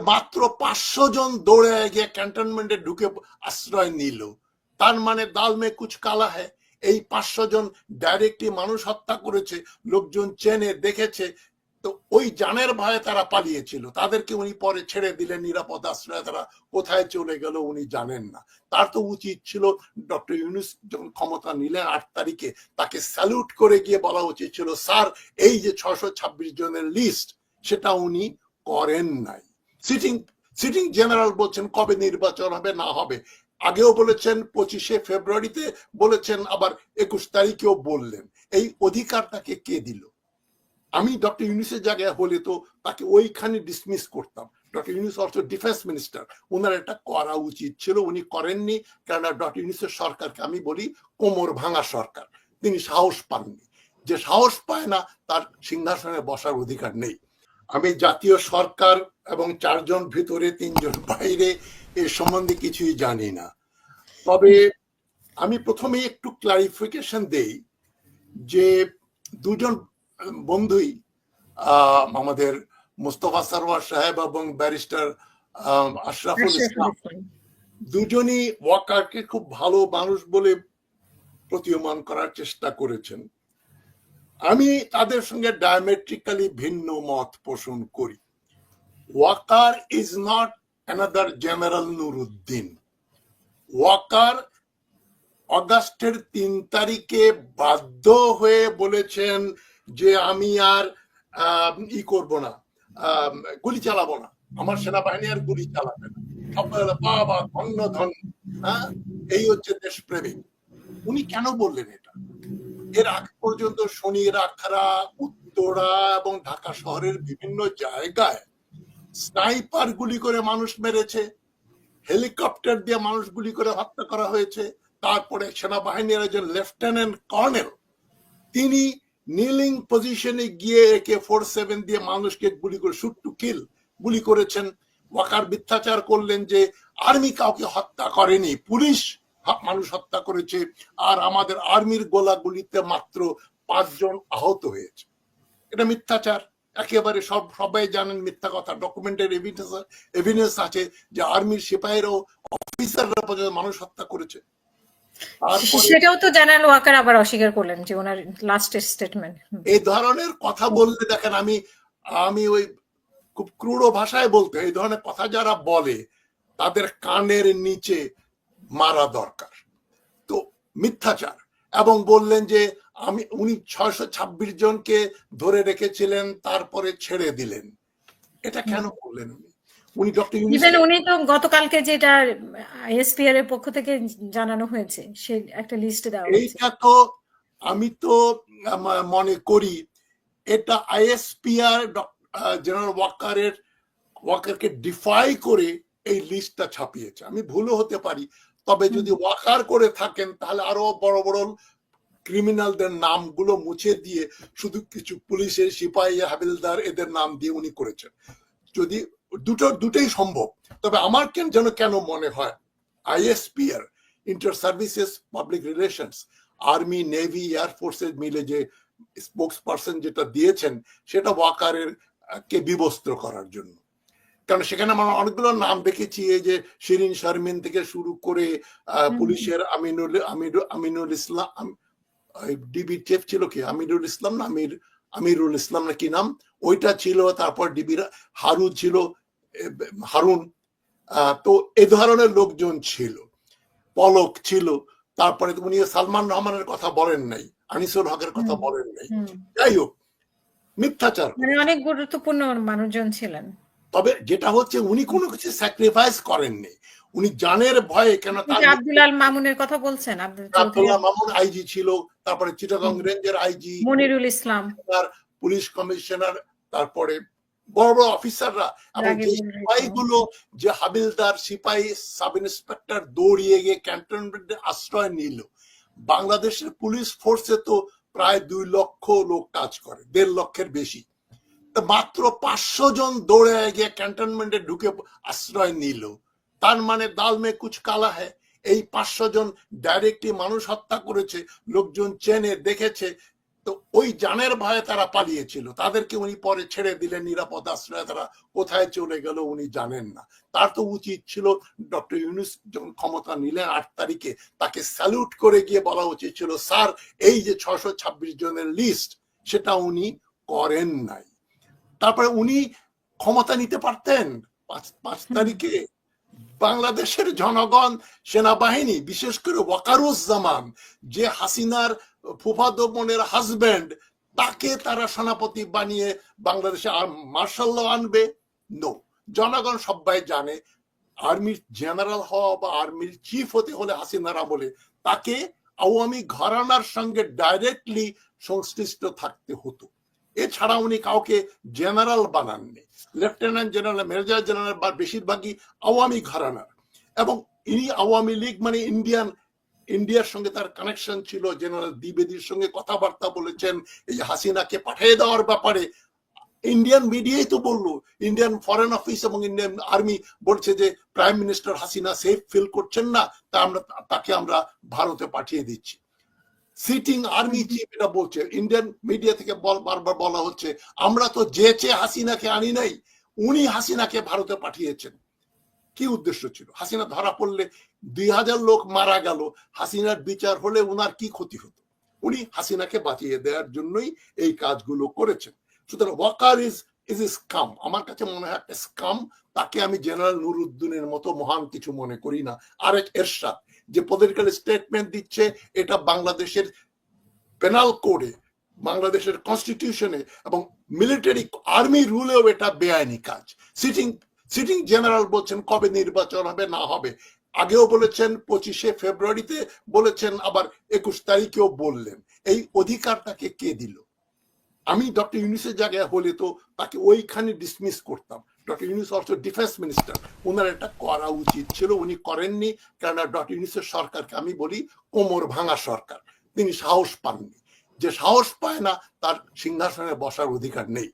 মাত্র 500 জন দৌড়ে গিয়ে ক্যান্টনমেন্টে ঢুকে আশ্রয় নিল। তার মানে দাল মে কুছ কালা হ্যায়। এই 500 জন ডাইরেক্টলি মানুষ হত্যা করেছে, লোকজন চেনে দেখেছে। তো ওই জানের ভয়ে তারা পালিয়েছিল, তাদেরকে উনি পরে ছেড়ে দিলেন নিরাপদ আশ্রয়ে। তারা কোথায় চলে গেল উনি জানেন না। তার তো উচিত ছিল ডক্টর ইউনূস যখন ক্ষমতা নিলেন 8 তারিখে, তাকে স্যালুট করে গিয়ে বলা উচিত ছিল, স্যার এই যে 626 জনের লিস্ট, সেটা উনি করেন নাই। সিটিং জেনারেল বলছেন কবে নির্বাচন হবে না হবে, আগেও বলেছেন 25শে ফেব্রুয়ারিতে বলেছেন, আবার 21 তারিখেও বললেন। এই অধিকার তাকে কে দিল? আমি ডক্টর ইউনূসের জায়গায় হলে তো তাকে ওইখানে ডিসমিস করতাম। Doctor Yunus also defence minister, ওনার এটা করা উচিত ছিল, উনি করেননি। কেননা ডক্টর ইউনূসের সরকারকে আমি বলি কোমর ভাঙা সরকার। তিনি সাহস পাননি, যে সাহস পায় না তার সিংহাসনে বসার অধিকার নেই। আমি জাতীয় সরকার এবং 4 জন ভিতরে 3 জন বাইরে এ সম্বন্ধে কিছুই জানি না। তবে আমি প্রথমে একটু ক্লারিফিকেশন দেই যে দুজন বন্ধুই আমাদের মোস্তফা সরওয়ার সাহেব এবং ব্যারিস্টার আশরাফুল ইসলাম, দুজনই ওয়াকারকে খুব ভালো মানুষ বলে প্রতীয়মান করার চেষ্টা করেছেন। আমি তাদের সঙ্গে ডায়ামেট্রিক্যালি ভিন্ন মত পোষণ করি। Waker is not another general Nuruddin. Waker অগাস্টের 3 তারিখে বাধ্য হয়ে বলেছেন যে আমি আর করব না, গুলি চালাবো না, আমার সেনাবাহিনী আর গুলি চালাবে না। সবাই বাবা ধন্য ধন্য, এই হচ্ছে দেশপ্রেমিক। উনি কেন বললেন এটা? এর আগ পর্যন্ত শনির আখড়া, উত্তরা এবং ঢাকা শহরের বিভিন্ন জায়গায় স্নাইপার গুলি করে মানুষ মেরেছে, হেলিকপ্টার দিয়ে মানুষ গুলি করে হত্যা করা হয়েছে। তারপরে সেনাবাহিনীর একজন লেফটেন্যান্ট কর্নেল, তিনি নিলিং পজিশনে গিয়ে AK-47 দিয়ে মানুষকে গুলি করে, শুট টু কিল, গুলি করেছেন। ওয়াকার মিথ্যাচার করলেন যে আর্মি কাউকে হত্যা করেনি, পুলিশ মানুষ হত্যা করেছে, আর আমাদের আর্মির গোলাগুলিতে মাত্র 5 জন আহত হয়েছে। এটা মিথ্যাচার একেবারে, সবাই জানেন মিথ্যা কথা। ডকুমেন্টের এভিডেন্স আছে যে আর্মির সিপাহীরাও, অফিসাররা পর্যন্ত মানুষ হত্যা করেছে। সেটাও তো জেনারেল ওয়াকার আবার অস্বীকার করলেন, যে ওনার লাস্ট স্টেটমেন্ট। এই ধরনের কথা বললে দেখেন, আমি ওই খুব ক্রূঢ় ভাষায় বলতে, এই ধরনের কথা যারা বলে তাদের কানের নিচে মারা দরকার। তো মিথ্যাচার। এবং বললেন যে উনি 626 জনকে ধরে রেখেছিলেন, তারপরে ছেড়ে দিলেন। এটা কেন করলেন উনি? উনি ডক্টর ইউনূস, উনি তো গতকালকে যেটা আইএসপিআর এর পক্ষ থেকে জানানো হয়েছে, সে একটা লিস্ট দেওয়া হয়েছে। এইটা তো আমি তো মনে করি এটা আইএসপিআর জেনারেল ওয়াকারকে ডিফাই করে এই লিস্টটা ছাপিয়েছে। আমি ভুলও হতে পারি, তবে যদি ওয়াকার করে থাকেন তাহলে আরো বড় বড় ক্রিমিনালদের নামগুলো মুছে দিয়ে শুধু কিছু পুলিশের সিপাহী, হাবিলদার, এদের নাম দিয়ে উনি করেছেন। যদি দুটোই সম্ভব। তবে আমার কেন মনে হয় ISPR, inter services public relations, army, navy, এয়ারফোর্সের মিলে যে স্পোক্স পার্সন যেটা দিয়েছেন, সেটা ওয়াকারের কে বিবস্ত্র করার জন্য। কারণ সেখানে আমরা অনেকগুলো নাম দেখেছি, এই যে শিরিন শারমিন থেকে শুরু করে পুলিশের আমিনুল ইসলাম, ডিবি চিফ ছিল কি আমিরুল ইসলাম না আমিরুল ইসলাম না কি নাম, ওইটা ছিল। তারপর ডিবির হারুন, তো এ ধরনের লোকজন ছিল, পলক ছিল। তারপরে উনি সালমান রহমানের কথা বলেন নাই, আনিসুল হকের কথা বলেন নাই। যাই হোক, মিথ্যাচার, অনেক গুরুত্বপূর্ণ মানুষজন ছিলেন। তবে যেটা হচ্ছে উনি কোনো কিছু স্যাক্রিফাইস করেননি। উনি জানের ভয়ে, কেন আব্দুল আল মামুনের কথা বলছেন, আব্দুল মামুন আইজি ছিল, তারপরে চিটাগং রেঞ্জের আইজি মনিরুল ইসলাম, পুলিশ কমিশনার, তারপরে বড় বড় অফিসাররা, এবং যে সিপাহীগুলো, যে হাবিলদার, সিপাহী, সাব ইন্সপেক্টর দৌড়িয়ে গিয়ে ক্যান্টনমেন্টে আশ্রয় নিল। বাংলাদেশের পুলিশ ফোর্সে তো প্রায় 2 লক্ষ লোক কাজ করে, 1.5 লক্ষের বেশি। মাত্র 500 জন দৌড়ে গিয়ে ক্যান্টনমেন্টে ঢুকে আশ্রয় নিল। তার মানে দাল মে কুছ কালা হ্যায়। এই 500 জন ডাইরেক্টলি মানুষ হত্যা করেছে, লোকজন চেনে দেখেছে। তো ওই জানের ভয়ে তারা পালিয়েছিল, তাদেরকে উনি পরে ছেড়ে দিলেন নিরাপদ আশ্রয়ে, তারা কোথায় চলে গেল উনি জানেন না। তার তো উচিত ছিল ডক্টর ইউনূস যখন ক্ষমতা নিলেন 8 তারিখে, তাকে স্যালুট করে গিয়ে বলা উচিত ছিল, স্যার এই যে 626 জনের লিস্ট, সেটা উনি করেন নাই। তারপরে উনি ক্ষমতা নিতে পারতেন 5 তারিখে। বাংলাদেশের জনগণ, সেনাবাহিনী, বিশেষ করে ওয়াকারুজ্জামান, যে হাসিনার ফুফাতো বোনের হাজবেন্ড, তাকে তারা সেনাপতি বানিয়ে বাংলাদেশে মার্শাল ল আনবে? নো। জনগণ সবাই জানে আর্মির জেনারেল হওয়া বা আর্মির চিফ হতে হলে হাসিনার আমলে তাকে আওয়ামী ঘরানার সঙ্গে ডাইরেক্টলি সংশ্লিষ্ট থাকতে হতো। এছাড়া উনি কাউকে জেনারেল বানাননি। লেফটেন্যান্ট জেনারেল, মেজর জেনারেল বা বেশিরভাগই আওয়ামী ঘরানার। এবং ইনি আওয়ামী লীগ মানে ইন্ডিয়ার সঙ্গে তার কানেকশন ছিল। জেনারেল দ্বিবেদীর সঙ্গে কথাবার্তা বলেছেন এই হাসিনাকে পাঠিয়ে দেওয়ার ব্যাপারে। ইন্ডিয়ান মিডিয়াই তো বললো, ইন্ডিয়ান ফরেন অফিস এবং ইন্ডিয়ান আর্মি বলছে যে prime minister Hasina safe feel করছেন না, তাকে আমরা ভারতে পাঠিয়ে দিচ্ছি। সিটিং আর্মি চিফ এটা বলছে। ইন্ডিয়ান মিডিয়া থেকে বারবার বলা হচ্ছে আমরা তো যেচে হাসিনাকে আনি নাই, উনি হাসিনাকে ভারতে পাঠিয়েছেন। কি উদ্দেশ্য ছিল? হাসিনা ধরা পড়লে 2000 লোক মারা গেল, হাসিনার বিচার হলে উনার কি ক্ষতি হতো? উনি হাসিনাকে বাঁচিয়ে দেওয়ার জন্যই এই কাজগুলো করেছেন। সুতরাং ওয়াকার ইজ স্কাম। আমার কাছে মনে হয় একটা স্কাম। তাকে আমি জেনারেল নুরুদ্দিনের মতো মহান কিছু মনে করি না। আরেক এরশাদ যে পলিটিক্যাল স্টেটমেন্ট দিচ্ছে, এটা বাংলাদেশের পেনাল কোডে, বাংলাদেশের কনস্টিটিউশনে এবং মিলিটারি আর্মি রুলেও এটা বেআইনি কাজ। সিটিং জেনারেল বলছেন কবে নির্বাচন হবে না হবে, আগেও বলেছেন 25শে ফেব্রুয়ারিতে বলেছেন, আবার 21 তারিখেও বললেন। এই অধিকারটাকে কে দিল? আমি ডক্টর ইউনূসের জায়গায় হলে তো তাকে ওইখানে ডিসমিস করতাম। Doctor Yunus also defence minister, ওনার এটা করা উচিত ছিল, উনি করেননি। কেননা ডক্টর ইউনূসের সরকারকে আমি বলি কোমর ভাঙা সরকার। তিনি সাহস পাননি। যে সাহস পায় না তার সিংহাসনে বসার অধিকার নেই।